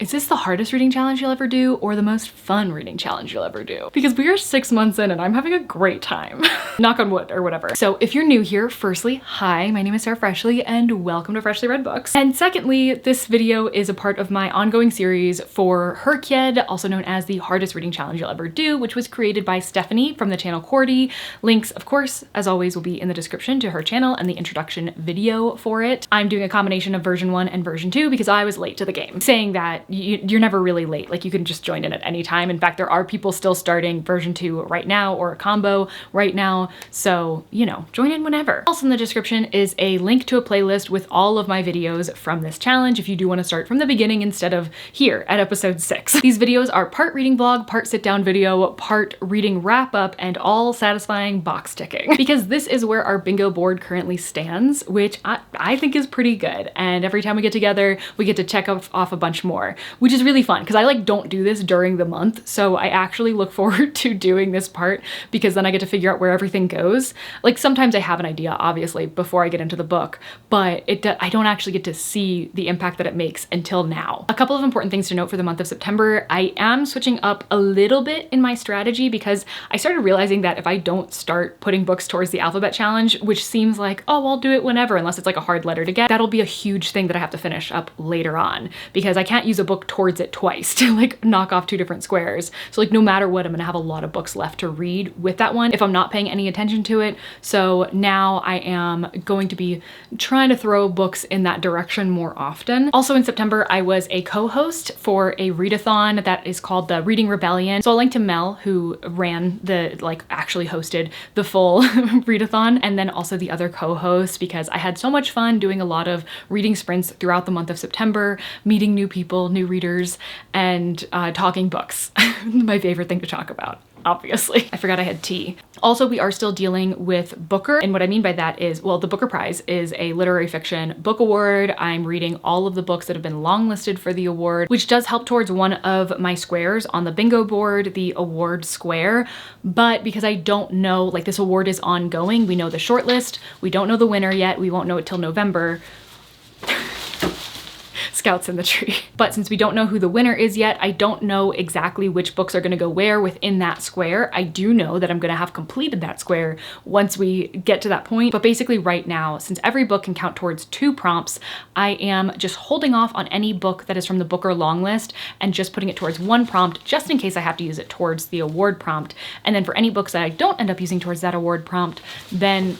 Is this the hardest reading challenge you'll ever do or the most fun reading challenge you'll ever do? Because we are 6 months in and I'm having a great time. Knock on wood or whatever. So if you're new here, firstly, hi, my name is Sarah Freshly and welcome to Freshly Read Books. And secondly, this video is a part of my ongoing series for Herkyed, also known as the hardest reading challenge you'll ever do, which was created by Stephanie from the channel Cordy. Links, of course, as always, will be in the description to her channel and the introduction video for it. I'm doing a combination of version 1 and version 2 because I was late to the game. Saying that, you're never really late. Like, you can just join in at any time. In fact, there are people still starting version 2 right now or a combo right now. So, you know, join in whenever. Also in the description is a link to a playlist with all of my videos from this challenge if you do want to start from the beginning instead of here at episode 6. These videos are part reading vlog, part sit down video, part reading wrap up, and all satisfying box ticking. Because this is where our bingo board currently stands, which I think is pretty good. And every time we get together, we get to check off a bunch more, which is really fun because I don't do this during the month. So I actually look forward to doing this part because then I get to figure out where everything goes. Like, sometimes I have an idea, obviously, before I get into the book, but I don't actually get to see the impact that it makes until now. A couple of important things to note for the month of September. I am switching up a little bit in my strategy because I started realizing that if I don't start putting books towards the alphabet challenge, which seems like, oh, I'll do it whenever, unless it's like a hard letter to get, that'll be a huge thing that I have to finish up later on because I can't use a book towards it twice to like knock off 2 different squares. So like no matter what, I'm gonna have a lot of books left to read with that one if I'm not paying any attention to it. So now I am going to be trying to throw books in that direction more often. Also in September, I was a co-host for a readathon that is called the Reading Rebellion. So I'll link to Mel, who ran actually hosted the full readathon, and then also the other co-hosts, because I had so much fun doing a lot of reading sprints throughout the month of September, meeting new people, new readers, and talking books. My favorite thing to talk about, obviously. I forgot I had tea. Also, we are still dealing with Booker, and what I mean by that is, well, the Booker Prize is a literary fiction book award. I'm reading all of the books that have been longlisted for the award, which does help towards one of my squares on the bingo board, the award square. But because I don't know, like, this award is ongoing, we know the shortlist, we don't know the winner yet, we won't know it till November. Scouts in the tree. But since we don't know who the winner is yet, I don't know exactly which books are gonna go where within that square. I do know that I'm gonna have completed that square once we get to that point. But basically right now, since every book can count towards 2 prompts, I am just holding off on any book that is from the Booker long list and just putting it towards 1 prompt, just in case I have to use it towards the award prompt. And then for any books that I don't end up using towards that award prompt, then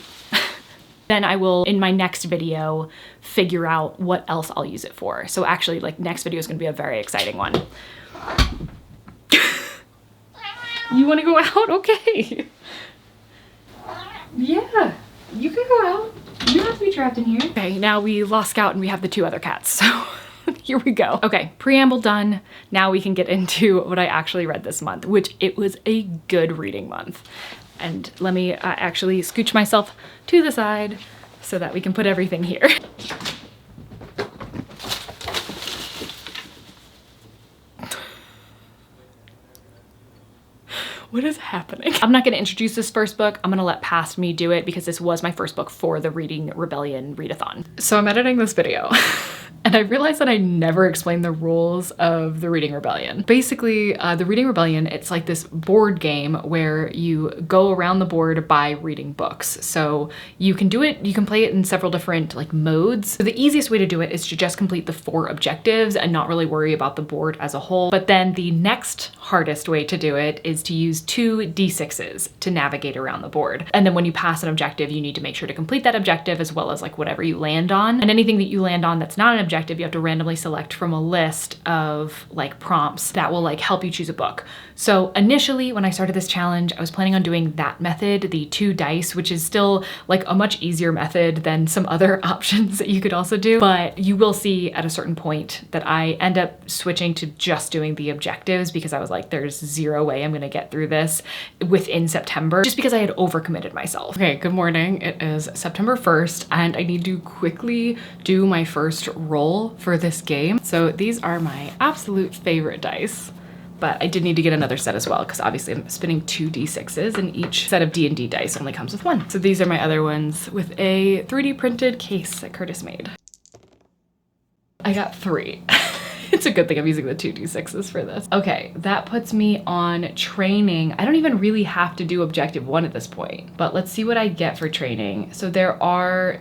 I will, in my next video, figure out what else I'll use it for. So actually, like, next video is gonna be a very exciting one. You wanna go out? Okay. Yeah, you can go out. You don't have to be trapped in here. Okay, now we lost Scout and we have the 2 other cats, so here we go. Okay, preamble done. Now we can get into what I actually read this month, which it was a good reading month. And let me actually scooch myself to the side so that we can put everything here. What is happening? I'm not gonna introduce this first book. I'm gonna let past me do it because this was my first book for the Reading Rebellion readathon. So I'm editing this video and I realized that I never explained the rules of the Reading Rebellion. Basically, the Reading Rebellion, it's like this board game where you go around the board by reading books. So you can do it, you can play it in several different like modes. So the easiest way to do it is to just complete the 4 objectives and not really worry about the board as a whole. But then the next hardest way to do it is to use 2 d6s to navigate around the board. And then when you pass an objective, you need to make sure to complete that objective as well as like whatever you land on. And anything that you land on that's not an objective, you have to randomly select from a list of like prompts that will like help you choose a book. So initially when I started this challenge, I was planning on doing that method, the 2 dice, which is still like a much easier method than some other options that you could also do. But you will see at a certain point that I end up switching to just doing the objectives because I was like, there's 0 way I'm gonna get through this within September, just because I had overcommitted myself. Okay, good morning. It is September 1st and I need to quickly do my first roll for this game. So these are my absolute favorite dice, but I did need to get another set as well because obviously I'm spinning 2 d6s and each set of D&D dice only comes with 1. So these are my other ones with a 3D printed case that Curtis made. I got 3. It's a good thing I'm using the 2d6s for this. Okay, that puts me on training. I don't even really have to do objective 1 at this point, but let's see what I get for training. So there are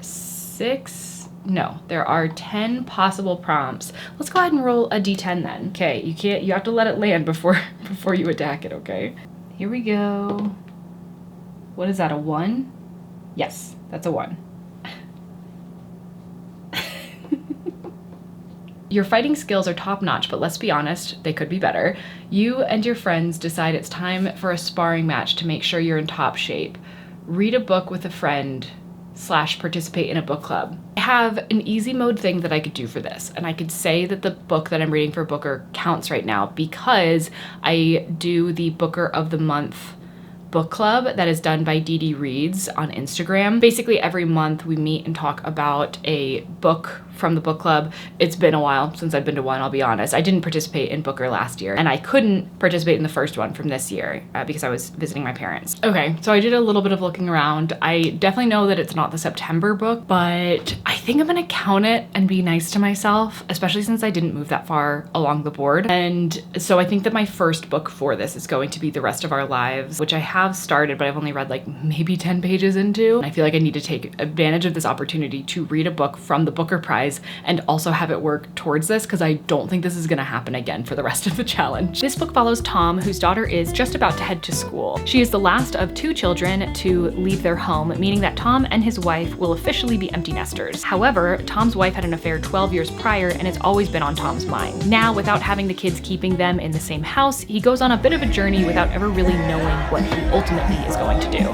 10 possible prompts. Let's go ahead and roll a d10 then. Okay, you have to let it land before you attack it, okay? Here we go. What is that, a 1? Yes, that's a 1. Your fighting skills are top-notch, but let's be honest, they could be better. You and your friends decide it's time for a sparring match to make sure you're in top shape. Read a book with a friend / participate in a book club. I have an easy mode thing that I could do for this, and I could say that the book that I'm reading for Booker counts right now because I do the Booker of the Month book club that is done by Dee Reads on Instagram. Basically every month we meet and talk about a book from the book club. It's been a while since I've been to one, I'll be honest. I didn't participate in Booker last year, and I couldn't participate in the first one from this year because I was visiting my parents. Okay, so I did a little bit of looking around. I definitely know that it's not the September book, but I think I'm gonna count it and be nice to myself, especially since I didn't move that far along the board. And so I think that my first book for this is going to be The Rest of Our Lives, which I have started, but I've only read like maybe 10 pages into. And I feel like I need to take advantage of this opportunity to read a book from the Booker Prize and also have it work towards this, because I don't think this is gonna happen again for the rest of the challenge. This book follows Tom, whose daughter is just about to head to school. She is the last of 2 children to leave their home, meaning that Tom and his wife will officially be empty nesters. However, Tom's wife had an affair 12 years prior, and it's always been on Tom's mind. Now, without having the kids keeping them in the same house, he goes on a bit of a journey without ever really knowing what he ultimately is going to do.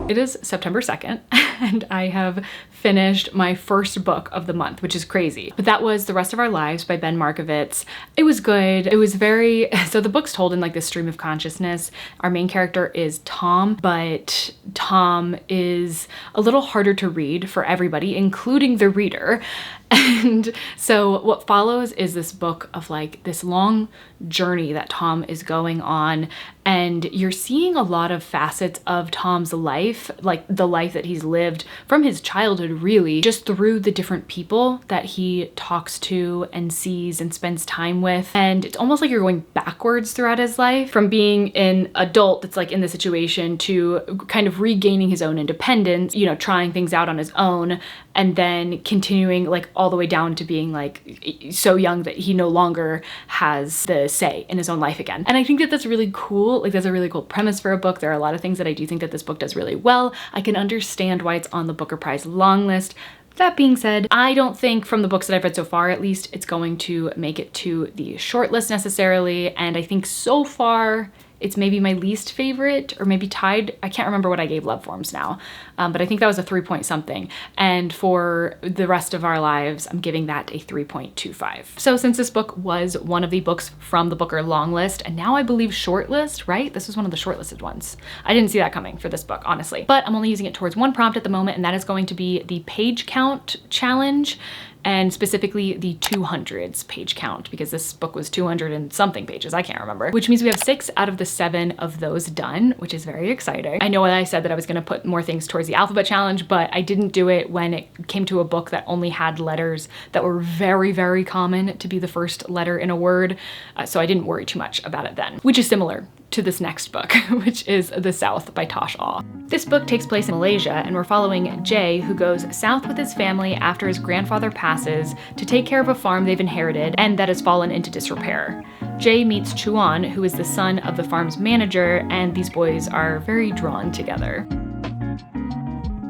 It is September 2nd, and I have finished my first book of the month, which is crazy. But that was The Rest of Our Lives by Ben Markovitz. It was good. It was so the book's told in like this stream of consciousness. Our main character is Tom, but Tom is a little harder to read for everybody, including the reader. And so what follows is this book of like this long journey that Tom is going on, and you're seeing a lot of facets of Tom's life, like the life that he's lived from his childhood, really, just through the different people that he talks to and sees and spends time with. And it's almost like you're going backwards throughout his life, from being an adult that's like in the situation to kind of regaining his own independence, you know, trying things out on his own, and then continuing like all the way down to being like so young that he no longer has the say in his own life again. And I think that that's really cool. Like, that's a really cool premise for a book. There are a lot of things that I do think that this book does really well. I can understand why it's on the Booker Prize long list. That being said, I don't think, from the books that I've read so far at least, it's going to make it to the short list necessarily. And I think so far it's maybe my least favorite, or maybe tied. I can't remember what I gave Love Forms now, but I think that was a 3 point something. And for The Rest of Our Lives, I'm giving that a 3.25. So since this book was one of the books from the Booker long list, and now I believe short list, right? This was one of the shortlisted ones. I didn't see that coming for this book, honestly, but I'm only using it towards one prompt at the moment, and that is going to be the page count challenge, and specifically the 200s page count, because this book was 200 and something pages, I can't remember, which means we have 6 out of the 7 of those done, which is very exciting. I know I said that I was gonna put more things towards the alphabet challenge, but I didn't do it when it came to a book that only had letters that were very, very common to be the first letter in a word, so I didn't worry too much about it then, which is similar to this next book, which is The South by Tosh Aw. This book takes place in Malaysia, and we're following Jay, who goes south with his family after his grandfather passes to take care of a farm they've inherited and that has fallen into disrepair. Jay meets Chuan, who is the son of the farm's manager, and these boys are very drawn together.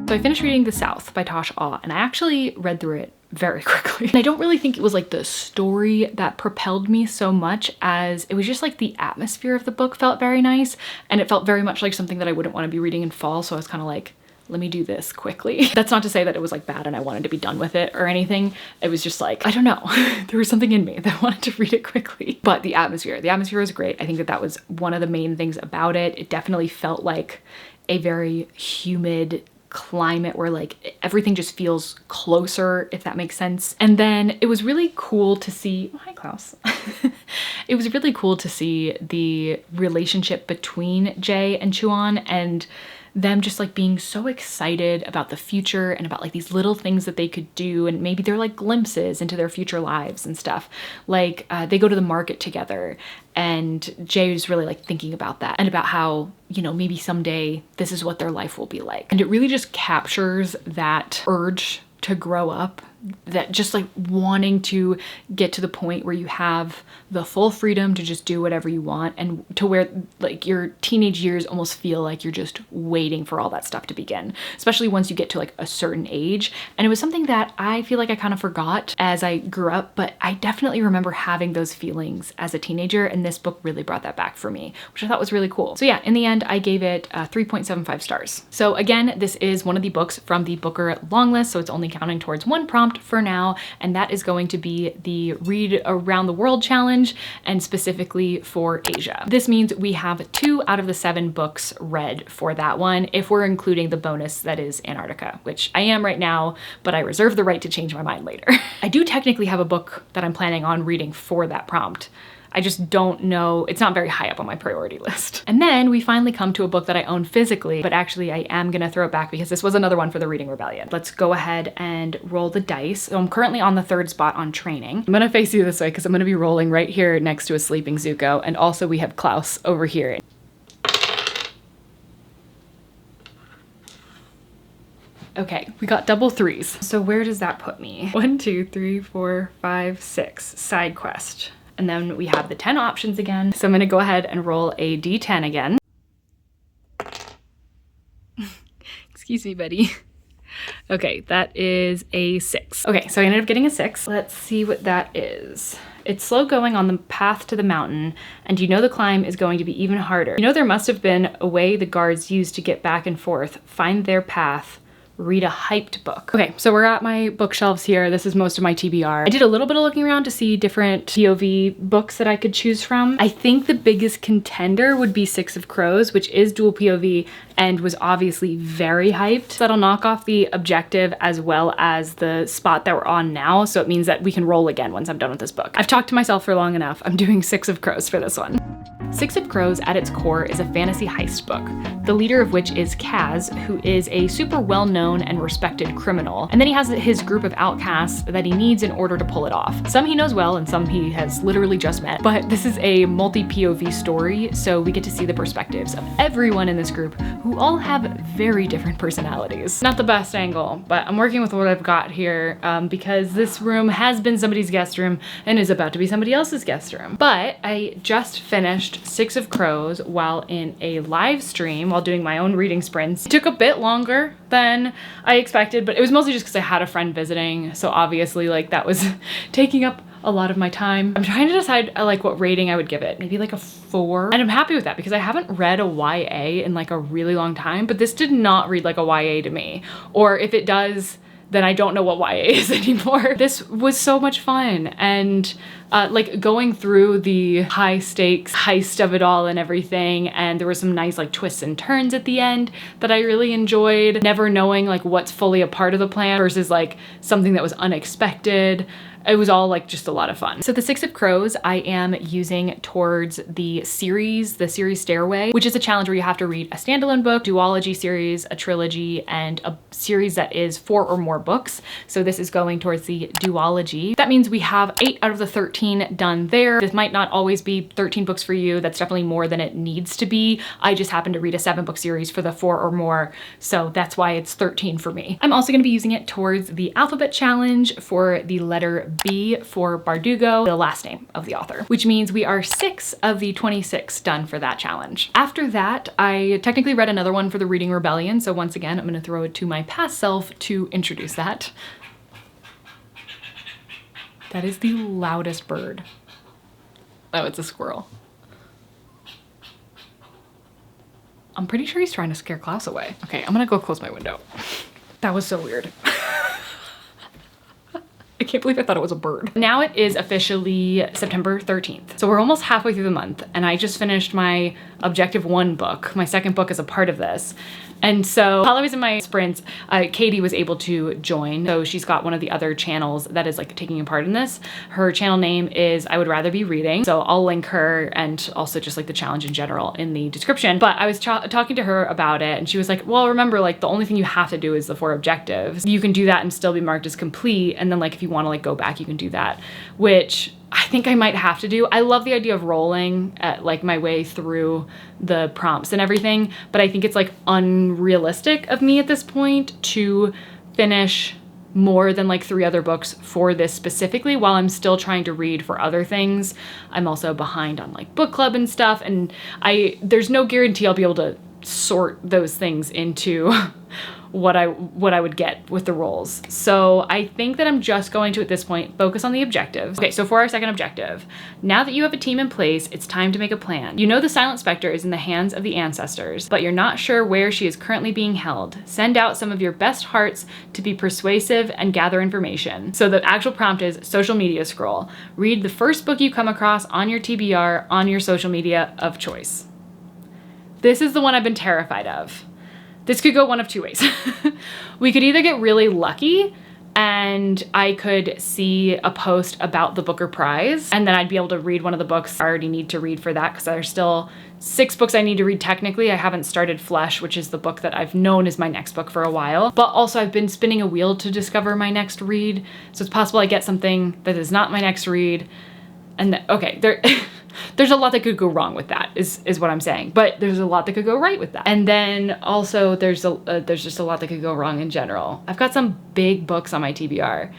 So I finished reading The South by Tosh Aw, and I actually read through it very quickly. And I don't really think it was like the story that propelled me so much as it was just like the atmosphere of the book felt very nice, and it felt very much like something that I wouldn't want to be reading in fall, so I was kind of like, let me do this quickly. That's not to say that it was like bad and I wanted to be done with it or anything. It was just like, I don't know, there was something in me that wanted to read it quickly. But the atmosphere was great. I think that that was one of the main things about it. It definitely felt like a very humid climate where like everything just feels closer, if that makes sense. And then it was really cool to see, oh, hi Klaus. It was really cool to see the relationship between Jay and Chuan, and them just like being so excited about the future and about like these little things that they could do, and maybe they're like glimpses into their future lives and stuff. Like they go to the market together, and Jay is really like thinking about that and about how, you know, maybe someday this is what their life will be like. And it really just captures that urge to grow up, that just like wanting to get to the point where you have the full freedom to just do whatever you want, and to where like your teenage years almost feel like you're just waiting for all that stuff to begin, especially once you get to like a certain age. And it was something that I feel like I kind of forgot as I grew up, but I definitely remember having those feelings as a teenager, and this book really brought that back for me, which I thought was really cool. So yeah, in the end, I gave it 3.75 stars. So again, this is one of the books from the Booker long list, so it's only counting towards one prompt for now, and that is going to be the Read Around the World challenge, and specifically for Asia. This means we have 2 out of the 7 books read for that one, if we're including the bonus that is Antarctica, which I am right now, but I reserve the right to change my mind later. I do technically have a book that I'm planning on reading for that prompt. I just don't know, it's not very high up on my priority list. And then we finally come to a book that I own physically, but actually I am gonna throw it back because this was another one for the Reading Rebellion. Let's go ahead and roll the dice. So I'm currently on the 3rd spot on training. I'm gonna face you this way because I'm gonna be rolling right here next to a sleeping Zuko, and also we have Klaus over here. Okay, we got double 3s. So where does that put me? 1, 2, 3, 4, 5, 6, side quest. And then we have the 10 options again. So I'm gonna go ahead and roll a D10 again. Excuse me, buddy. Okay, that is a 6. Okay, so I ended up getting a 6. Let's see what that is. It's slow going on the path to the mountain, and you know the climb is going to be even harder. You know there must have been a way the guards used to get back and forth. Find their path. Read a hyped book. Okay, so we're at my bookshelves here. This is most of my TBR. I did a little bit of looking around to see different POV books that I could choose from. I think the biggest contender would be 6 of Crows, which is dual POV and was obviously very hyped. That'll knock off the objective as well as the spot that we're on now, so it means that we can roll again once I'm done with this book. I've talked to myself for long enough. I'm doing 6 of Crows for this one. 6 of Crows at its core is a fantasy heist book, the leader of which is Kaz, who is a super well-known and respected criminal, and then he has his group of outcasts that he needs in order to pull it off. Some he knows well and some he has literally just met, but this is a multi-POV story, so we get to see the perspectives of everyone in this group who all have very different personalities. Not the best angle, but I'm working with what I've got here because this room has been somebody's guest room and is about to be somebody else's guest room. But I just finished 6 of Crows while in a live stream while doing my own reading sprints. It took a bit longer than I expected, but it was mostly just because I had a friend visiting, so obviously like that was taking up a lot of my time. I'm trying to decide like what rating I would give it, maybe like a 4, and I'm happy with that because I haven't read a YA in like a really long time, but this did not read like a YA to me, or if it does, then I don't know what YA is anymore. This was so much fun, and like going through the high stakes heist of it all and everything, and there were some nice like twists and turns at the end that I really enjoyed, never knowing like what's fully a part of the plan versus like something that was unexpected. It was all like just a lot of fun. So the 6 of Crows I am using towards the series Stairway, which is a challenge where you have to read a standalone book, duology series, a trilogy, and a series that is 4 or more books. So this is going towards the duology. That means we have 8 out of the 13 done there. This might not always be 13 books for you. That's definitely more than it needs to be. I just happen to read a 7-book series for the 4 or more, so that's why it's 13 for me. I'm also gonna be using it towards the alphabet challenge for the letter B for Bardugo, the last name of the author, which means we are 6 of the 26 done for that challenge. After that, I technically read another one for the Reading Rebellion, so once again, I'm gonna throw it to my past self to introduce that. That is the loudest bird. Oh, it's a squirrel. I'm pretty sure he's trying to scare Klaus away. Okay, I'm gonna go close my window. That was so weird. I can't believe I thought it was a bird. Now it is officially September 13th. So we're almost halfway through the month, and I just finished my Objective 1 book. My second book is a part of this. And so while I was in my sprints, Katie was able to join. So she's got one of the other channels that is like taking a part in this. Her channel name is I Would Rather Be Reading. So I'll link her and also just like the challenge in general in the description. But I was talking to her about it and she was like, well, remember, like the only thing you have to do is the 4 objectives. You can do that and still be marked as complete. And then like if you want to like go back, you can do that, which I think I might have to do. I love the idea of rolling at like my way through the prompts and everything, but I think it's like unrealistic of me at this point to finish more than like 3 other books for this specifically while I'm still trying to read for other things. I'm also behind on like book club and stuff, and there's no guarantee I'll be able to sort those things into what I would get with the roles. So I think that I'm just going to, at this point, focus on the objectives. Okay, so for our second objective, now that you have a team in place, it's time to make a plan. You know the Silent Spectre is in the hands of the ancestors, but you're not sure where she is currently being held. Send out some of your best hearts to be persuasive and gather information. So the actual prompt is social media scroll. Read the first book you come across on your TBR on your social media of choice. This is the one I've been terrified of. This could go one of 2 ways. We could either get really lucky and I could see a post about the Booker Prize and then I'd be able to read one of the books I already need to read for that, because there's still 6 books I need to read technically. I haven't started Flesh, which is the book that I've known is my next book for a while. But also I've been spinning a wheel to discover my next read. So it's possible I get something that is not my next read. And okay, there's a lot that could go wrong with that is what I'm saying, but there's a lot that could go right with that. And then also there's just a lot that could go wrong in general. I've got some big books on my TBR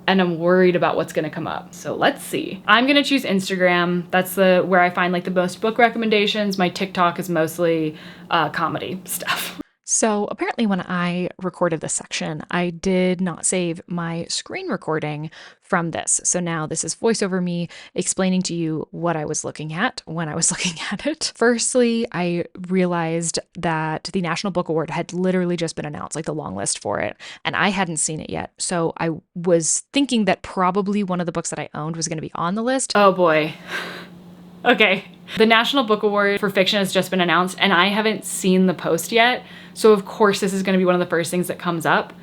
and I'm worried about what's gonna come up. So let's see. I'm gonna choose Instagram. That's where I find like the most book recommendations. My TikTok is mostly comedy stuff. So apparently when I recorded this section, I did not save my screen recording from this. So now this is voiceover me explaining to you what I was looking at when I was looking at it. Firstly, I realized that the National Book Award had literally just been announced, like the long list for it, and I hadn't seen it yet. So I was thinking that probably one of the books that I owned was going to be on the list. Oh boy. Okay. The National Book Award for fiction has just been announced and I haven't seen the post yet. So of course this is going to be one of the first things that comes up.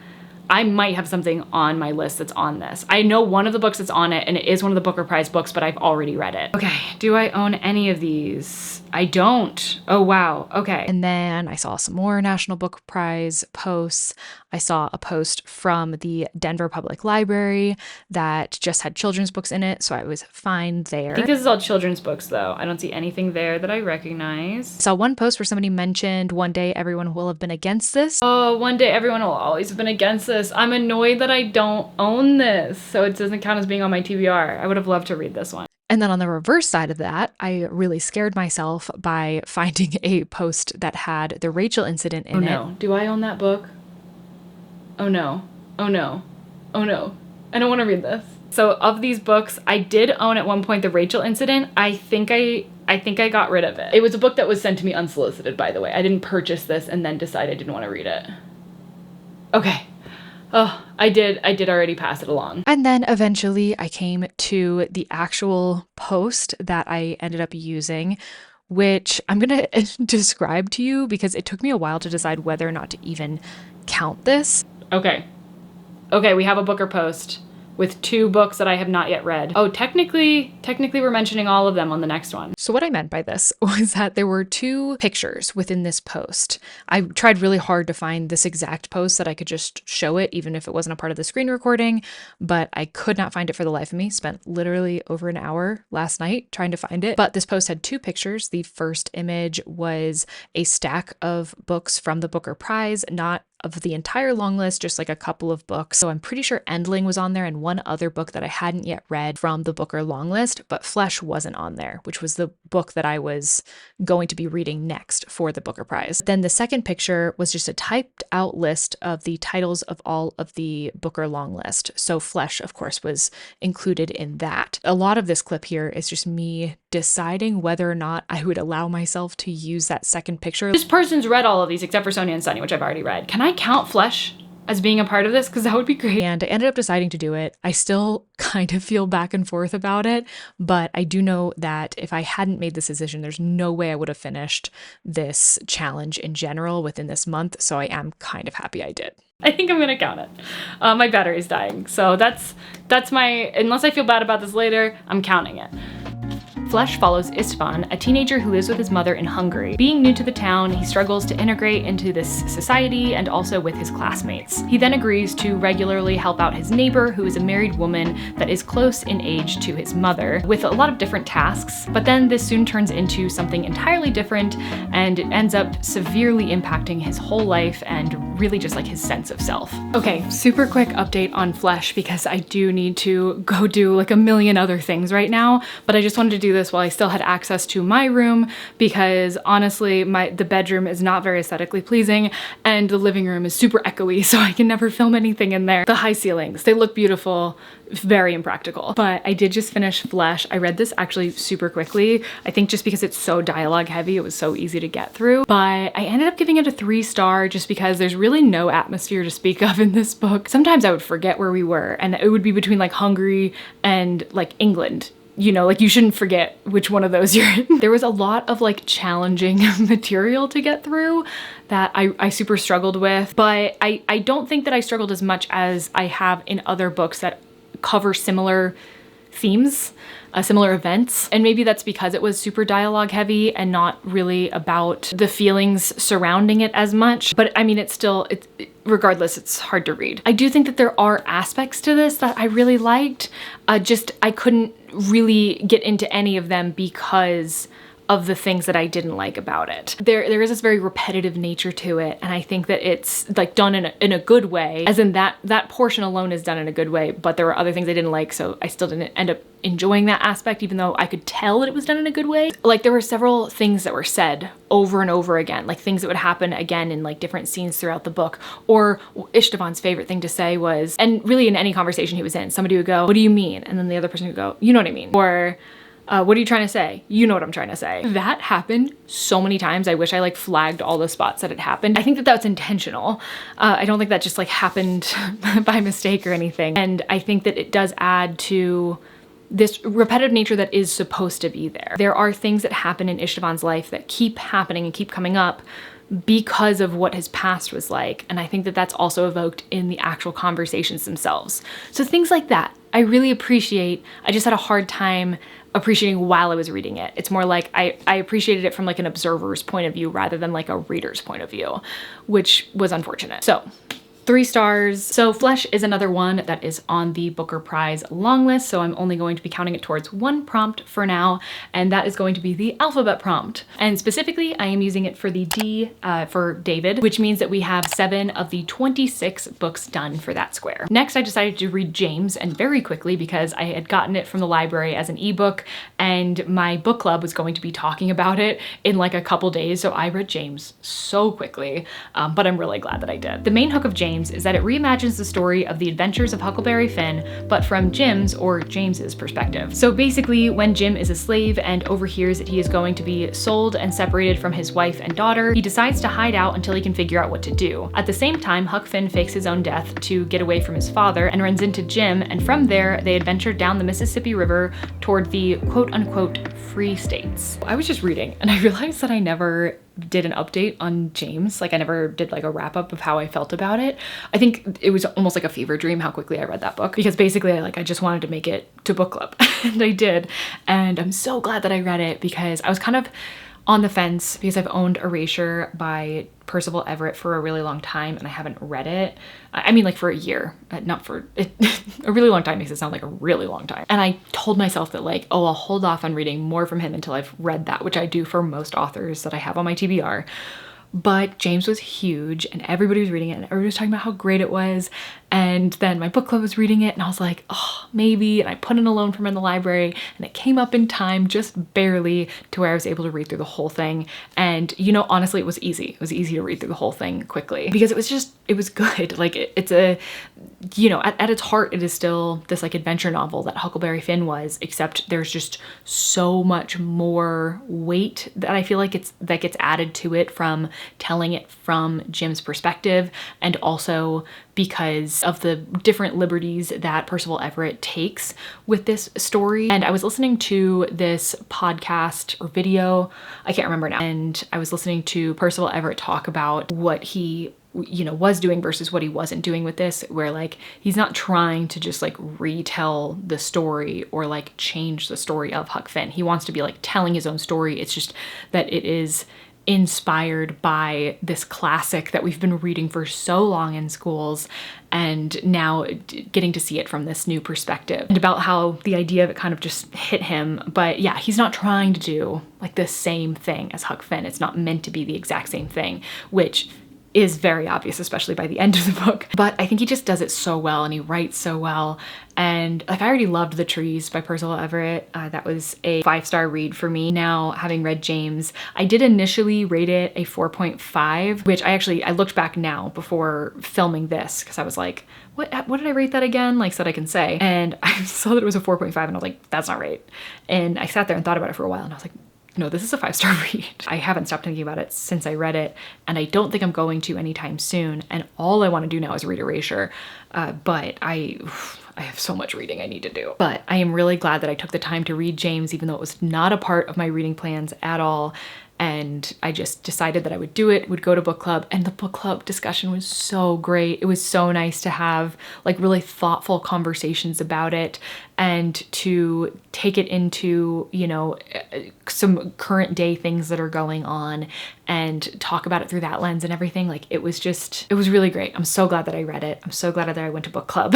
I might have something on my list that's on this. I know one of the books that's on it and it is one of the Booker Prize books, but I've already read it. Okay, do I own any of these? I don't. Oh wow, okay. And then I saw some more National Book Prize posts. I saw a post from the Denver Public Library that just had children's books in it, so I was fine there. I think this is all children's books though. I don't see anything there that I recognize. I saw one post where somebody mentioned one day everyone will have been against this. Oh, one day everyone will always have been against this. I'm annoyed that I don't own this, so it doesn't count as being on my TBR. I would have loved to read this one. And then on the reverse side of that, I really scared myself by finding a post that had the Rachel incident in it. Oh no, do I own that book? Oh no, oh no, oh no. I don't want to read this. So of these books, I did own at one point the Rachel incident. I think I got rid of it. It was a book that was sent to me unsolicited, by the way. I didn't purchase this and then decide I didn't want to read it. Okay. Oh, I did already pass it along. And then eventually I came to the actual post that I ended up using, which I'm going to describe to you because it took me a while to decide whether or not to even count this. Okay. Okay, we have a Booker post with 2 books that I have not yet read. Oh, technically we're mentioning all of them on the next one. So what I meant by this was that there were 2 pictures within this post. I tried really hard to find this exact post that I could just show it, even if it wasn't a part of the screen recording, but I could not find it for the life of me. Spent literally over an hour last night trying to find it. But this post had 2 pictures. The first image was a stack of books from the Booker Prize, not of the entire long list, just like a couple of books. So I'm pretty sure Endling was on there and one other book that I hadn't yet read from the Booker long list, but Flesh wasn't on there, which was the book that I was going to be reading next for the Booker Prize. Then the second picture was just a typed out list of the titles of all of the Booker long list. So Flesh, of course, was included in that. A lot of this clip here is just me deciding whether or not I would allow myself to use that second picture. This person's read all of these except for Sonia and Sunny, which I've already read. Can I count Flesh as being a part of this, because that would be great. And I ended up deciding to do it. I still kind of feel back and forth about it, but I do know that if I hadn't made this decision, there's no way I would have finished this challenge in general within this month. So I am kind of happy I did. I think I'm gonna count it. My battery's dying, so that's my, unless I feel bad about this later, I'm counting it. Flesh follows Istvan, a teenager who lives with his mother in Hungary. Being new to the town, he struggles to integrate into this society and also with his classmates. He then agrees to regularly help out his neighbor, who is a married woman that is close in age to his mother, with a lot of different tasks, but then this soon turns into something entirely different, and it ends up severely impacting his whole life and really just like his sense of self. Okay, super quick update on Flesh, because I do need to go do like a million other things right now, but I just wanted to do this while I still had access to my room, because honestly the bedroom is not very aesthetically pleasing and the living room is super echoey, so I can never film anything in there. The high ceilings, they look beautiful, very impractical. But I did just finish Flesh. I read this actually super quickly. I think just because it's so dialogue heavy, it was so easy to get through. But I ended up giving it a 3-star just because there's really no atmosphere to speak of in this book. Sometimes I would forget where we were, and it would be between like Hungary and like England. You know, like you shouldn't forget which one of those you're in. There was a lot of like challenging material to get through that I super struggled with, but I don't think that I struggled as much as I have in other books that cover similar themes, similar events. And maybe that's because it was super dialogue heavy and not really about the feelings surrounding it as much. But I mean, regardless, it's hard to read. I do think that there are aspects to this that I really liked. I couldn't really get into any of them because of the things that I didn't like about it. There is this very repetitive nature to it, and I think that it's like done in a good way, as in that portion alone is done in a good way, but there were other things I didn't like, so I still didn't end up enjoying that aspect, even though I could tell that it was done in a good way. Like there were several things that were said over and over again, like things that would happen again in like different scenes throughout the book. Or Istvan's favorite thing to say was, and really in any conversation he was in, somebody would go, "What do you mean?" And then the other person would go, "You know what I mean." Or what are you trying to say? You know what I'm trying to say. That happened so many times. I wish I like flagged all the spots that it happened. I think that that's intentional. I don't think that just like happened by mistake or anything. And I think that it does add to this repetitive nature that is supposed to be there. There are things that happen in Istvan's life that keep happening and keep coming up because of what his past was like. And I think that that's also evoked in the actual conversations themselves. So things like that, I really appreciate. I just had a hard time appreciating while I was reading it. It's more like I appreciated it from like an observer's point of view rather than like a reader's point of view, which was unfortunate. So 3 stars. So Flesh is another one that is on the Booker Prize long list, so I'm only going to be counting it towards 1 prompt for now, and that is going to be the alphabet prompt. And specifically, I am using it for the D for David, which means that we have 7 of the 26 books done for that square. Next, I decided to read James, and very quickly, because I had gotten it from the library as an ebook, and my book club was going to be talking about it in like a couple days, so I read James so quickly, but I'm really glad that I did. The main hook of James is that it reimagines the story of the adventures of Huckleberry Finn, but from Jim's or James's perspective. So basically, when Jim is a slave and overhears that he is going to be sold and separated from his wife and daughter, he decides to hide out until he can figure out what to do. At the same time, Huck Finn fakes his own death to get away from his father and runs into Jim, and from there, they adventure down the Mississippi River toward the quote-unquote free states. I was just reading and I realized that I never did an update on James. Like I never did like a wrap up of how I felt about it. I think it was almost like a fever dream how quickly I read that book, because basically I just wanted to make it to book club and I did. And I'm so glad that I read it, because I was kind of on the fence because I've owned Erasure by Percival Everett for a really long time and I haven't read it. I mean like for a year, not for it. A really long time makes it sound like a really long time. And I told myself that like, oh, I'll hold off on reading more from him until I've read that, which I do for most authors that I have on my TBR. But James was huge and everybody was reading it and everybody was talking about how great it was. And then my book club was reading it and I was like, oh, maybe. And I put in a loan from in the library and it came up in time, just barely, to where I was able to read through the whole thing. And you know, honestly, it was easy. It was easy to read through the whole thing quickly because it was good. Like it's a you know, at its heart, it is still this like adventure novel that Huckleberry Finn was, except there's just so much more weight that I feel like that gets added to it from telling it from Jim's perspective, and also because of the different liberties that Percival Everett takes with this story. And I was listening to this podcast or video, I can't remember now, and I was listening to Percival Everett talk about what he, you know, was doing versus what he wasn't doing with this, where like he's not trying to just like retell the story or like change the story of Huck Finn. He wants to be like telling his own story. It's just that it is inspired by this classic that we've been reading for so long in schools, and now getting to see it from this new perspective, and about how the idea of it kind of just hit him. But yeah, he's not trying to do like the same thing as Huck Finn. It's not meant to be the exact same thing, which is very obvious, especially by the end of the book. But I think he just does it so well, and he writes so well. And like, I already loved The Trees by Percival Everett. That was a 5-star read for me. Now, having read James, I did initially rate it a 4.5, which I looked back now before filming this, because I was like, what did I rate that again? Like, so that I can say. And I saw that it was a 4.5, and I was like, that's not right. And I sat there and thought about it for a while, and I was like, no, this is a 5-star read. I haven't stopped thinking about it since I read it, and I don't think I'm going to anytime soon. And all I want to do now is read Erasure, but I have so much reading I need to do. But I am really glad that I took the time to read James, even though it was not a part of my reading plans at all. And I just decided that I would do it, would go to book club, and the book club discussion was so great. It was so nice to have like really thoughtful conversations about it, and to take it into, you know, some current day things that are going on and talk about it through that lens and everything. Like, it was really great. I'm so glad that I read it. I'm so glad that I went to book club.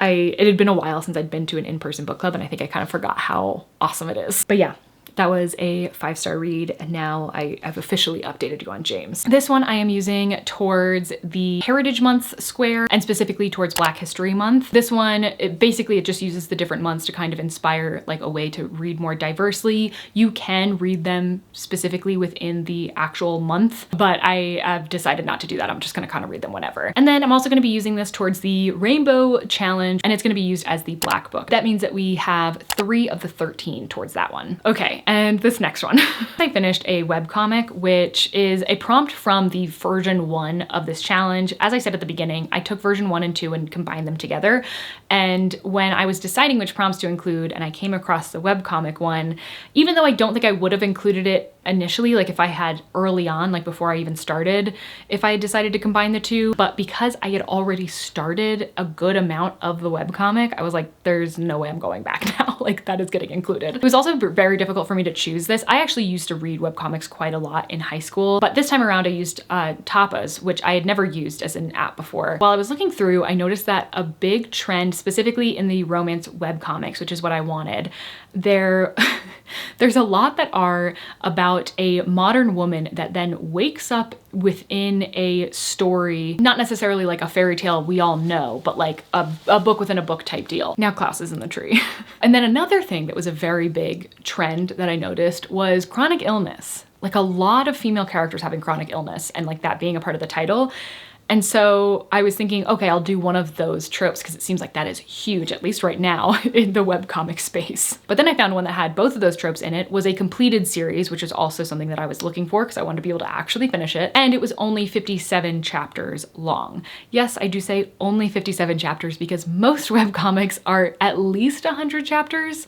It had been a while since I'd been to an in-person book club, and I think I kind of forgot how awesome it is. But yeah, that was a 5-star read, and now I've officially updated you on James. This one I am using towards the Heritage Month square, and specifically towards Black History Month. This one, it just uses the different months to kind of inspire like a way to read more diversely. You can read them specifically within the actual month, but I have decided not to do that. I'm just gonna kind of read them whenever. And then I'm also gonna be using this towards the Rainbow Challenge, and it's gonna be used as the Black Book. That means that we have 3 of the 13 towards that one. Okay. And this next one, I finished a webcomic, which is a prompt from the version 1 of this challenge. As I said at the beginning, I took version 1 and 2 and combined them together. And when I was deciding which prompts to include, and I came across the webcomic one, even though I don't think I would have included it initially, like if I had early on, like before I even started, if I had decided to combine the two, but because I had already started a good amount of the webcomic, I was like, there's no way I'm going back now. Like, that is getting included. It was also very difficult for me to choose this. I actually used to read webcomics quite a lot in high school, but this time around I used Tapas, which I had never used as an app before. While I was looking through, I noticed that a big trend, specifically in the romance webcomics, which is what I wanted, there's a lot that are about a modern woman that then wakes up within a story, not necessarily like a fairy tale we all know, but like a book within a book type deal. Now Klaus is in the tree. And then another thing that was a very big trend that I noticed was chronic illness. Like, a lot of female characters having chronic illness, and like that being a part of the title. And so I was thinking, okay, I'll do one of those tropes, because it seems like that is huge, at least right now, in the webcomic space. But then I found one that had both of those tropes in it, was a completed series, which is also something that I was looking for because I wanted to be able to actually finish it. And it was only 57 chapters long. Yes, I do say only 57 chapters because most webcomics are at least 100 chapters.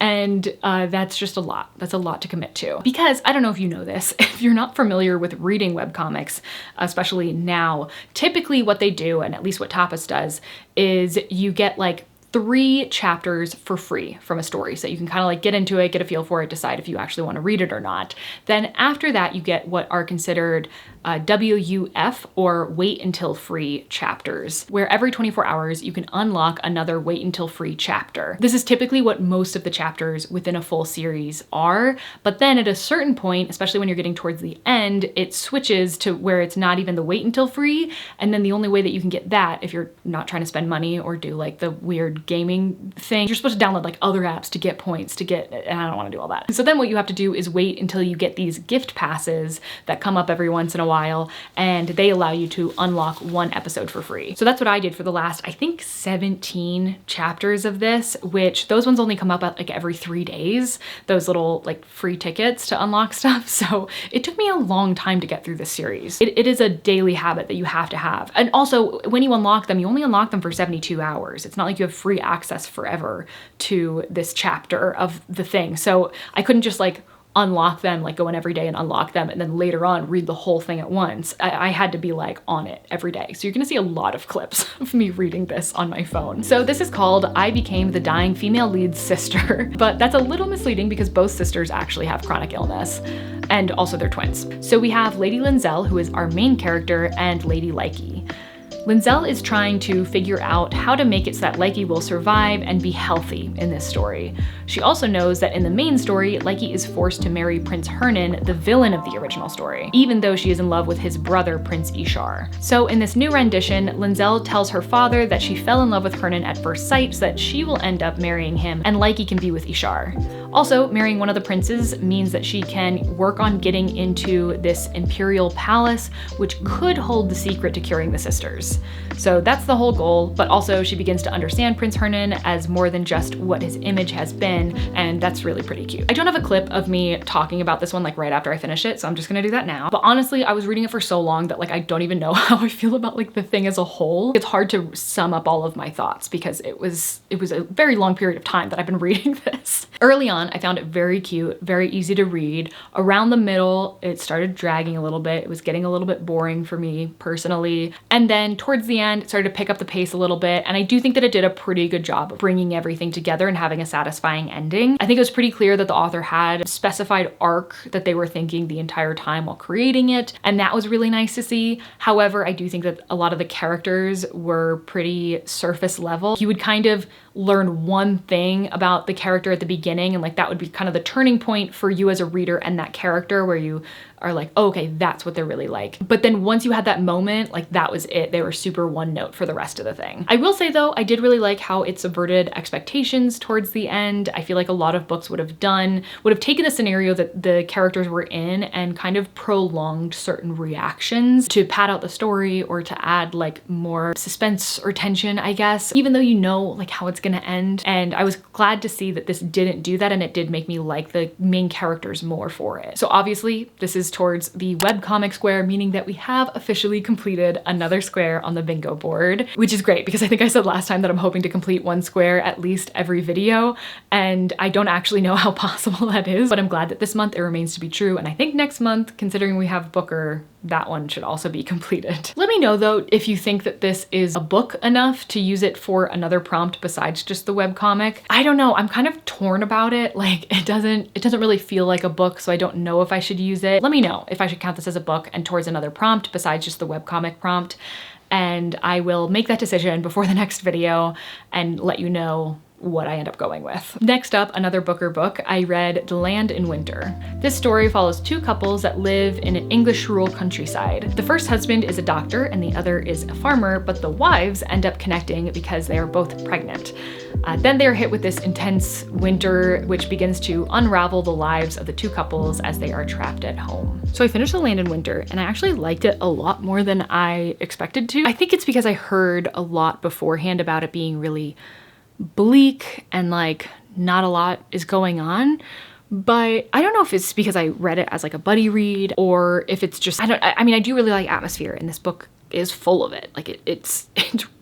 And that's just a lot. That's a lot to commit to. Because, I don't know if you know this, if you're not familiar with reading webcomics, especially now, typically what they do, and at least what Tapas does, is you get like 3 chapters for free from a story. So you can kind of like get into it, get a feel for it, decide if you actually want to read it or not. Then after that, you get what are considered WUF, or wait until free chapters, where every 24 hours you can unlock another wait until free chapter. This is typically what most of the chapters within a full series are, but then at a certain point, especially when you're getting towards the end, it switches to where it's not even the wait until free, and then the only way that you can get that, if you're not trying to spend money or do like the weird gaming thing, you're supposed to download like other apps to get points, and I don't want to do all that. So then what you have to do is wait until you get these gift passes that come up every once in a while, while, and they allow you to unlock one episode for free. So that's what I did for the last, I think, 17 chapters of this, which those ones only come up at like every 3 days, those little like free tickets to unlock stuff. So it took me a long time to get through this series. It is a daily habit that you have to have. And also when you unlock them, you only unlock them for 72 hours. It's not like you have free access forever to this chapter of the thing. So I couldn't just like unlock them, like go in every day and unlock them and then later on read the whole thing at once. I had to be like on it every day. So you're gonna see a lot of clips of me reading this on my phone. So this is called I Became the Dying Female Lead's Sister, but that's a little misleading because both sisters actually have chronic illness and also they're twins. So we have Lady Linzell, who is our main character, and Lady Likey. Linzell is trying to figure out how to make it so that Likey will survive and be healthy in this story. She also knows that in the main story, Likey is forced to marry Prince Hernan, the villain of the original story, even though she is in love with his brother, Prince Ishar. So in this new rendition, Linzell tells her father that she fell in love with Hernan at first sight so that she will end up marrying him and Likey can be with Ishar. Also, marrying one of the princes means that she can work on getting into this imperial palace, which could hold the secret to curing the sisters. So that's the whole goal, but also she begins to understand Prince Hernan as more than just what his image has been, and that's really pretty cute. I don't have a clip of me talking about this one like right after I finish it, so I'm just gonna do that now. But honestly, I was reading it for so long that like I don't even know how I feel about like the thing as a whole. It's hard to sum up all of my thoughts because it was a very long period of time that I've been reading this. Early on, I found it very cute, very easy to read. Around the middle, it started dragging a little bit. It was getting a little bit boring for me personally. And then towards the end, it started to pick up the pace a little bit. And I do think that it did a pretty good job of bringing everything together and having a satisfying ending. I think it was pretty clear that the author had a specified arc that they were thinking the entire time while creating it. And that was really nice to see. However, I do think that a lot of the characters were pretty surface level. You would kind of learn one thing about the character at the beginning, and like that would be kind of the turning point for you as a reader and that character where you are like, oh, okay, that's what they're really like. But then once you had that moment, like that was it. They were super one note for the rest of the thing. I will say though, I did really like how it subverted expectations towards the end. I feel like a lot of books would have taken the scenario that the characters were in and kind of prolonged certain reactions to pad out the story or to add like more suspense or tension, I guess, even though you know like how it's gonna end. And I was glad to see that this didn't do that, and it did make me like the main characters more for it. So obviously this is towards the webcomic square, meaning that we have officially completed another square on the bingo board, which is great because I think I said last time that I'm hoping to complete one square at least every video, and I don't actually know how possible that is, but I'm glad that this month it remains to be true. And I think next month, considering we have Booker, that one should also be completed. Let me know though if you think that this is a book enough to use it for another prompt besides just the webcomic. I don't know, I'm kind of torn about it. Like it doesn't really feel like a book, so I don't know if I should use it. Let me know if I should count this as a book and towards another prompt besides just the webcomic prompt, and I will make that decision before the next video and let you know what I end up going with. Next up, another Booker book. I read The Land in Winter. This story follows two couples that live in an English rural countryside. The first husband is a doctor and the other is a farmer, but the wives end up connecting because they are both pregnant. Then they are hit with this intense winter, which begins to unravel the lives of the two couples as they are trapped at home. So I finished The Land in Winter and I actually liked it a lot more than I expected to. I think it's because I heard a lot beforehand about it being really bleak and like not a lot is going on, but I don't know if it's because I read it as like a buddy read or if it's just, I mean, I do really like atmosphere and this book is full of it. Like it's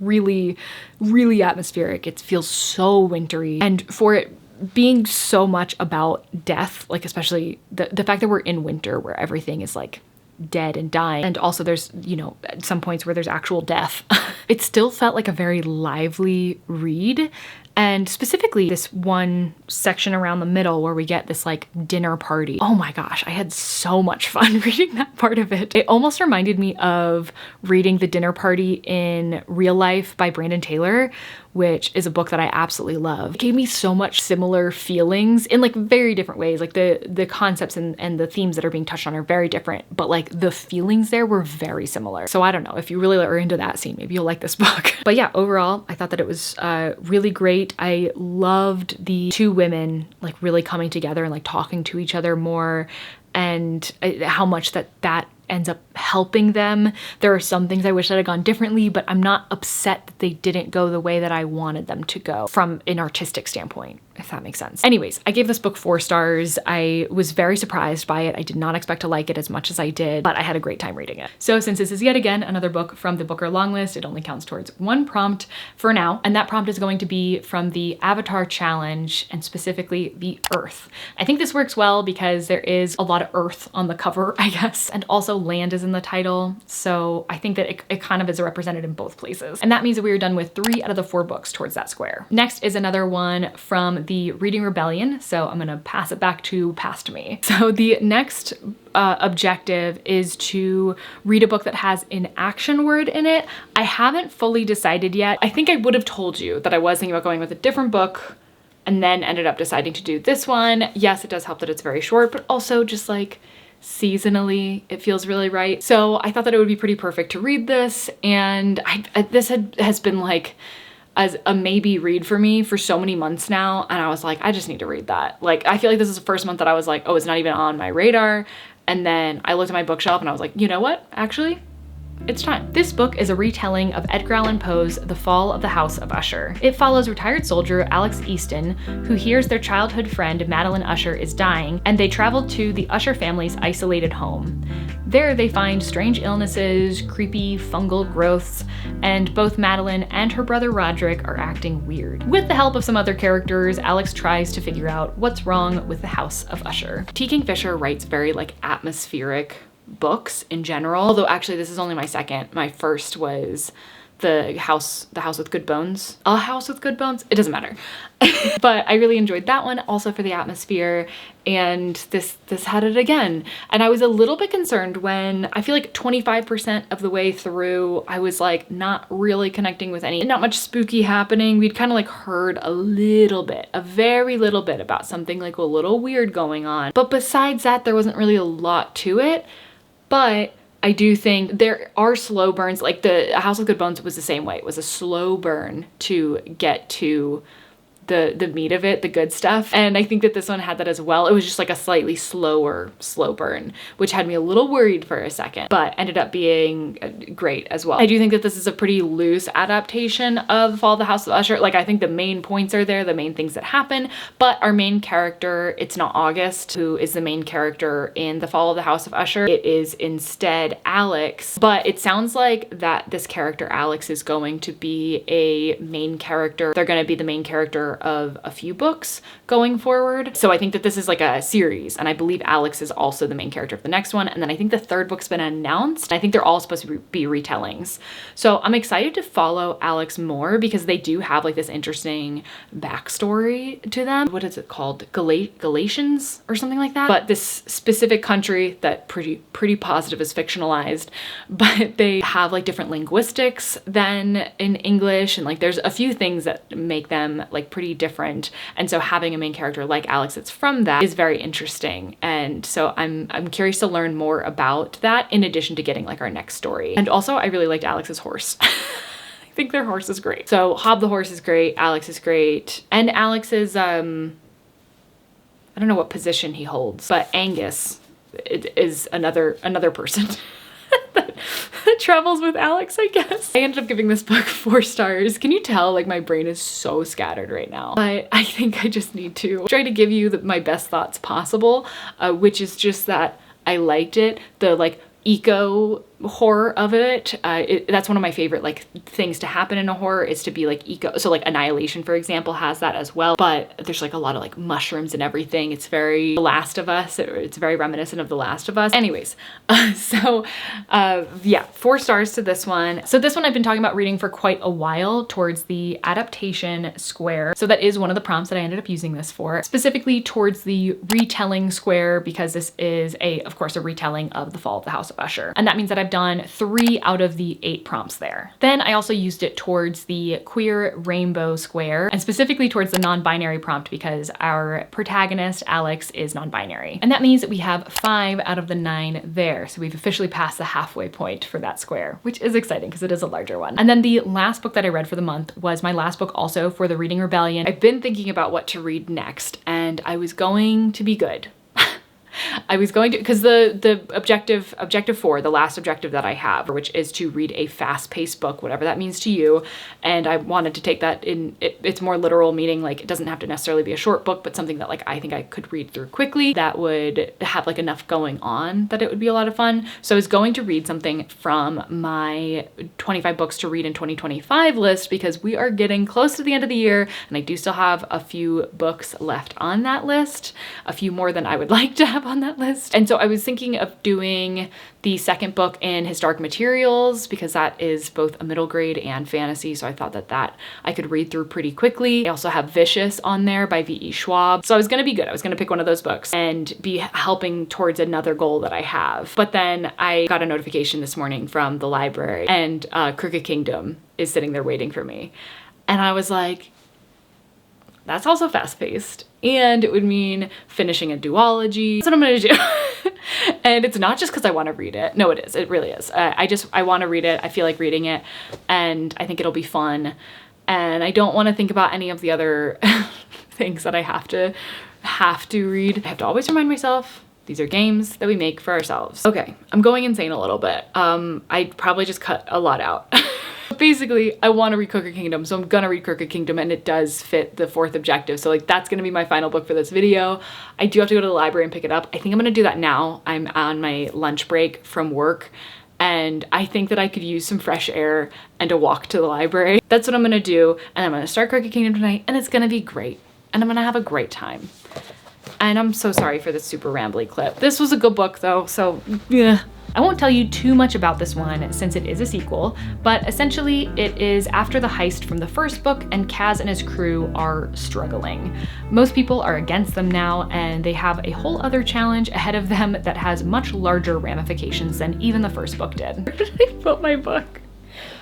really, really atmospheric. It feels so wintry, and for it being so much about death, like especially the fact that we're in winter where everything is like dead and dying, and also there's, you know, at some points where there's actual death, it still felt like a very lively read. And specifically this one section around the middle where we get this like dinner party. Oh my gosh, I had so much fun reading that part of it. It almost reminded me of reading The Dinner Party in Real Life by Brandon Taylor, which is a book that I absolutely love. It gave me so much similar feelings in like very different ways. Like the concepts and the themes that are being touched on are very different, but like the feelings there were very similar. So I don't know, if you really are into that scene, maybe you'll like this book. But yeah, overall, I thought that it was really great. I loved the two women like really coming together and like talking to each other more, and how much that ends up helping them. There are some things I wish that had gone differently, but I'm not upset that they didn't go the way that I wanted them to go from an artistic standpoint, if that makes sense. Anyways, I gave this book 4 stars. I was very surprised by it. I did not expect to like it as much as I did, but I had a great time reading it. So since this is yet again another book from the Booker long list, it only counts towards 1 prompt for now, and that prompt is going to be from the Avatar challenge, and specifically the Earth. I think this works well because there is a lot of Earth on the cover, I guess, and also land is in the title, so I think that it kind of is represented in both places. And that means that we are done with 3 out of the 4 books towards that square. Next is another one from the Reading Rebellion, so I'm gonna pass it back to past me. So the next objective is to read a book that has an action word in it. I haven't fully decided yet. I think I would have told you that I was thinking about going with a different book and then ended up deciding to do this one. Yes, it does help that it's very short, but also just like seasonally, it feels really right. So I thought that it would be pretty perfect to read this, and this has been like as a maybe read for me for so many months now, and I was like, I just need to read that. Like, I feel like this is the first month that I was like, oh, it's not even on my radar. And then I looked at my bookshelf and I was like, you know what? Actually, it's time. This book is a retelling of Edgar Allan Poe's The Fall of the House of Usher. It follows retired soldier Alex Easton, who hears their childhood friend Madeline Usher is dying, and they travel to the Usher family's isolated home. There they find strange illnesses, creepy fungal growths, and both Madeline and her brother Roderick are acting weird. With the help of some other characters, Alex tries to figure out what's wrong with the House of Usher. T. Kingfisher writes very like atmospheric books in general, although actually this is only my second. My first was the house with good bones. A House with Good Bones? It doesn't matter. But I really enjoyed that one also for the atmosphere, and this had it again. And I was a little bit concerned when I feel like 25% of the way through I was like not really connecting with not much spooky happening. We'd kind of like heard a little bit, a very little bit about something like a little weird going on. But besides that, there wasn't really a lot to it. But I do think there are slow burns. Like the House of Good Bones was the same way. It was a slow burn to get to the meat of it, the good stuff. And I think that this one had that as well. It was just like a slightly slow burn, which had me a little worried for a second, but ended up being great as well. I do think that this is a pretty loose adaptation of Fall of the House of Usher. Like, I think the main points are there, the main things that happen, but our main character, it's not August, who is the main character in the Fall of the House of Usher. It is instead Alex, but it sounds like that this character Alex is going to be a main character. They're going to be the main character of a few books going forward. So I think that this is like a series, and I believe Alex is also the main character of the next one. And then I think the 3rd book's been announced. I think they're all supposed to be retellings. So I'm excited to follow Alex more because they do have like this interesting backstory to them. What is it called? Galatians or something like that. But this specific country that pretty positive is fictionalized, but they have like different linguistics than in English. And like there's a few things that make them like pretty different, and so having a main character like Alex that's from that is very interesting. And so I'm curious to learn more about that, in addition to getting like our next story. And also I really liked Alex's horse. I think their horse is great. So Hob the horse is great, Alex is great, and Alex is I don't know what position he holds, but Angus is another person that travels with Alex, I guess. I ended up giving this book 4 stars. Can you tell like my brain is so scattered right now? But I think I just need to try to give you my best thoughts possible, which is just that I liked it. The like eco horror of it. That's one of my favorite like things to happen in a horror, is to be like eco. So like Annihilation, for example, has that as well, but there's like a lot of like mushrooms and everything. It's very The Last of Us. It's very reminiscent of The Last of Us. Anyways, yeah, 4 stars to this one. So this one I've been talking about reading for quite a while, towards the adaptation square. So that is one of the prompts that I ended up using this for, specifically towards the retelling square, because this is of course a retelling of The Fall of the House of Usher. And that means that I've done 3 out of the 8 prompts there. Then I also used it towards the queer rainbow square, and specifically towards the non-binary prompt, because our protagonist, Alex, is non-binary. And that means that we have 5 out of the 9 there. So we've officially passed the halfway point for that square, which is exciting because it is a larger one. And then the last book that I read for the month was my last book also for the Reading Rebellion. I've been thinking about what to read next, and I was going to be good. I was going to, because the objective 4, the last objective that I have, which is to read a fast-paced book, whatever that means to you, and I wanted to take that in, it's more literal, meaning like it doesn't have to necessarily be a short book, but something that like I think I could read through quickly that would have like enough going on that it would be a lot of fun. So I was going to read something from my 25 books to read in 2025 list, because we are getting close to the end of the year and I do still have a few books left on that list, a few more than I would like to have on that list. And so I was thinking of doing the second book in historic materials, because that is both a middle grade and fantasy. So I thought that I could read through pretty quickly. I also have Vicious on there by V.E. Schwab. So I was gonna be good. I was gonna pick one of those books and be helping towards another goal that I have. But then I got a notification this morning from the library, and Crooked Kingdom is sitting there waiting for me. And I was like, that's also fast-paced, and it would mean finishing a duology. That's what I'm gonna do. And it's not just because I want to read it. No, it is. It really is. I want to read it. I feel like reading it, and I think it'll be fun. And I don't want to think about any of the other things that I have to read. I have to always remind myself, these are games that we make for ourselves. Okay, I'm going insane a little bit. I probably just cut a lot out. Basically, I want to read Crooked Kingdom, so I'm gonna read Crooked Kingdom, and it does fit the 4th objective. So like that's gonna be my final book for this video. I do have to go to the library and pick it up. I think I'm gonna do that now. I'm on my lunch break from work, and I think that I could use some fresh air and a walk to the library. That's what I'm gonna do, and I'm gonna start Crooked Kingdom tonight, and it's gonna be great, and I'm gonna have a great time. And I'm so sorry for this super rambly clip. This was a good book though, so yeah. I won't tell you too much about this one since it is a sequel, but essentially it is after the heist from the first book, and Kaz and his crew are struggling. Most people are against them now, and they have a whole other challenge ahead of them that has much larger ramifications than even the first book did. Where did I put my book?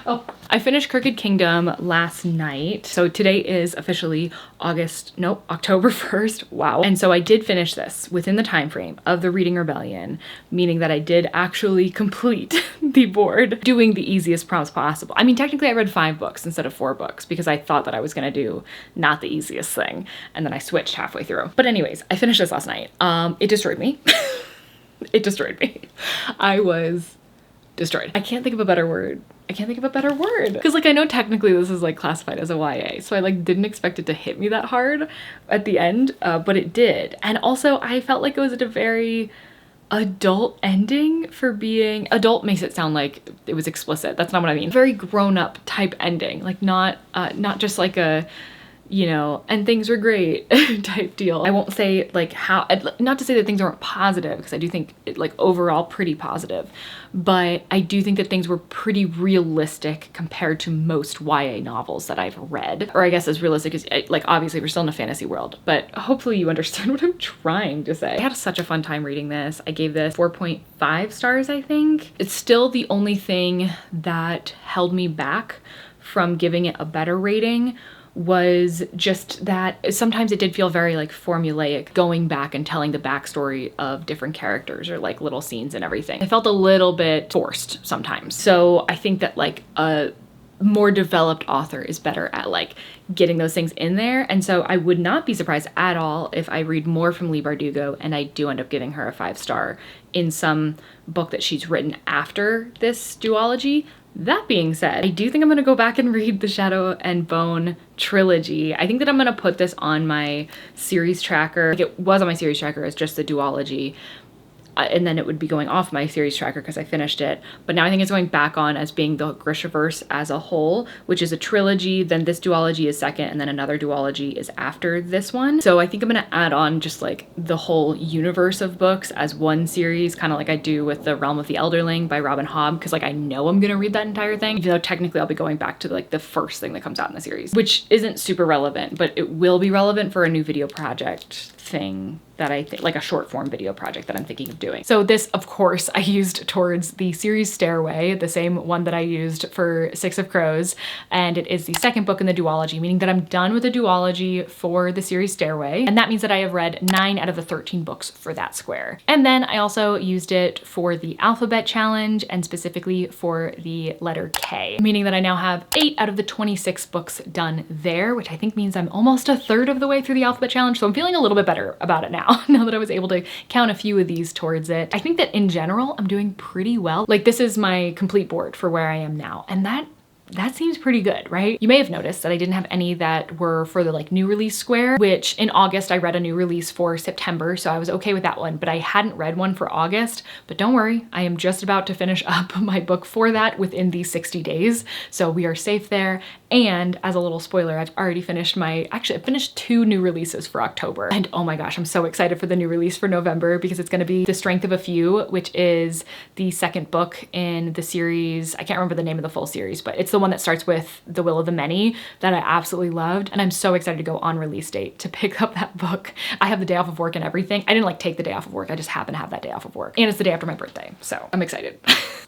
Oh, I finished Crooked Kingdom last night. So today is officially October 1st. Wow. And so I did finish this within the time frame of the Readathon Rebellion, meaning that I did actually complete the board doing the easiest prompts possible. I mean, technically I read 5 books instead of 4 books because I thought that I was gonna do not the easiest thing. And then I switched halfway through. But anyways, I finished this last night. It destroyed me. It destroyed me. I was destroyed. I can't think of a better word. Because like I know technically this is like classified as a YA, so I like didn't expect it to hit me that hard at the end, but it did. And also I felt like it was at a very adult ending for being adult. Makes it sound like it was explicit. That's not what I mean. Very grown-up type ending, like not just like a, you know, and things were great type deal. I won't say like how, not to say that things aren't positive, because I do think it, like overall pretty positive, but I do think that things were pretty realistic compared to most YA novels that I've read, or I guess as realistic as, like obviously we're still in a fantasy world, but hopefully you understand what I'm trying to say. I had such a fun time reading this. I gave this 4.5 stars, I think. It's still the only thing that held me back from giving it a better rating was just that sometimes it did feel very like formulaic, going back and telling the backstory of different characters or like little scenes and everything. I felt a little bit forced sometimes. So I think that like a more developed author is better at like getting those things in there. And so I would not be surprised at all if I read more from Leigh Bardugo and I do end up giving her a 5-star in some book that she's written after this duology. That being said, I do think I'm gonna go back and read the Shadow and Bone trilogy. I think that I'm gonna put this on my series tracker. Like it was on my series tracker as just the duology. And then it would be going off my series tracker because I finished it. But now I think it's going back on as being the Grishaverse as a whole, which is a trilogy. Then this duology is second, and then another duology is after this one. So I think I'm gonna add on just like the whole universe of books as one series, kind of like I do with The Realm of the Elderling by Robin Hobb, because like I know I'm gonna read that entire thing, even though technically I'll be going back to like the first thing that comes out in the series, which isn't super relevant, but it will be relevant for a new video project thing that I think, like a short form video project that I'm thinking of doing. So this, of course, I used towards the series Stairway, the same one that I used for Six of Crows, and it is the second book in the duology, meaning that I'm done with the duology for the series Stairway, and that means that I have read 9 out of the 13 books for that square. And then I also used it for the alphabet challenge, and specifically for the letter K, meaning that I now have 8 out of the 26 books done there, which I think means I'm almost a third of the way through the alphabet challenge, so I'm feeling a little bit better about it now. now, now that I was able to count a few of these towards it. I think that in general, I'm doing pretty well. Like this is my complete board for where I am now. And that seems pretty good, right? You may have noticed that I didn't have any that were for the like new release square, which in August I read a new release for September, so I was okay with that one, but I hadn't read one for August. But don't worry, I am just about to finish up my book for that within these 60 days. So we are safe there. And as a little spoiler, I've already finished I finished 2 new releases for October. And oh my gosh, I'm so excited for the new release for November because it's gonna be The Strength of a Few, which is the second book in the series. I can't remember the name of the full series, but it's the one that starts with The Will of the Many that I absolutely loved. And I'm so excited to go on release date to pick up that book. I have the day off of work and everything. I didn't like take the day off of work. I just happen to have that day off of work. And it's the day after my birthday. So I'm excited.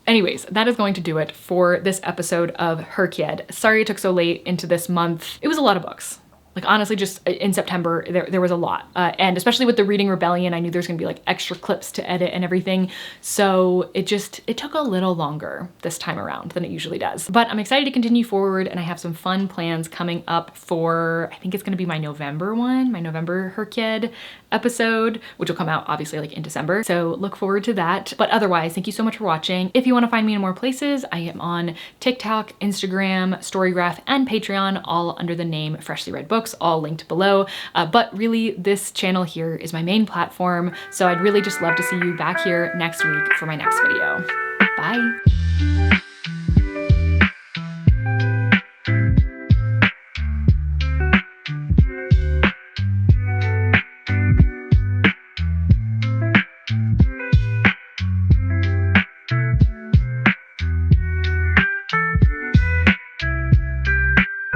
Anyways, that is going to do it for this episode of Herkied. Sorry it took so late into this month. It was a lot of books. Like honestly, just in September, there was a lot. And especially with the Reading Rebellion, I knew there's gonna be like extra clips to edit and everything. So it took a little longer this time around than it usually does. But I'm excited to continue forward and I have some fun plans coming up for, I think it's gonna be my November one, my November Herkied episode, which will come out obviously like in December. So look forward to that. But otherwise, thank you so much for watching. If you wanna find me in more places, I am on TikTok, Instagram, Storygraph, and Patreon, all under the name Freshly Read Books, all linked below. But really this channel here is my main platform. So I'd really just love to see you back here next week for my next video. Bye.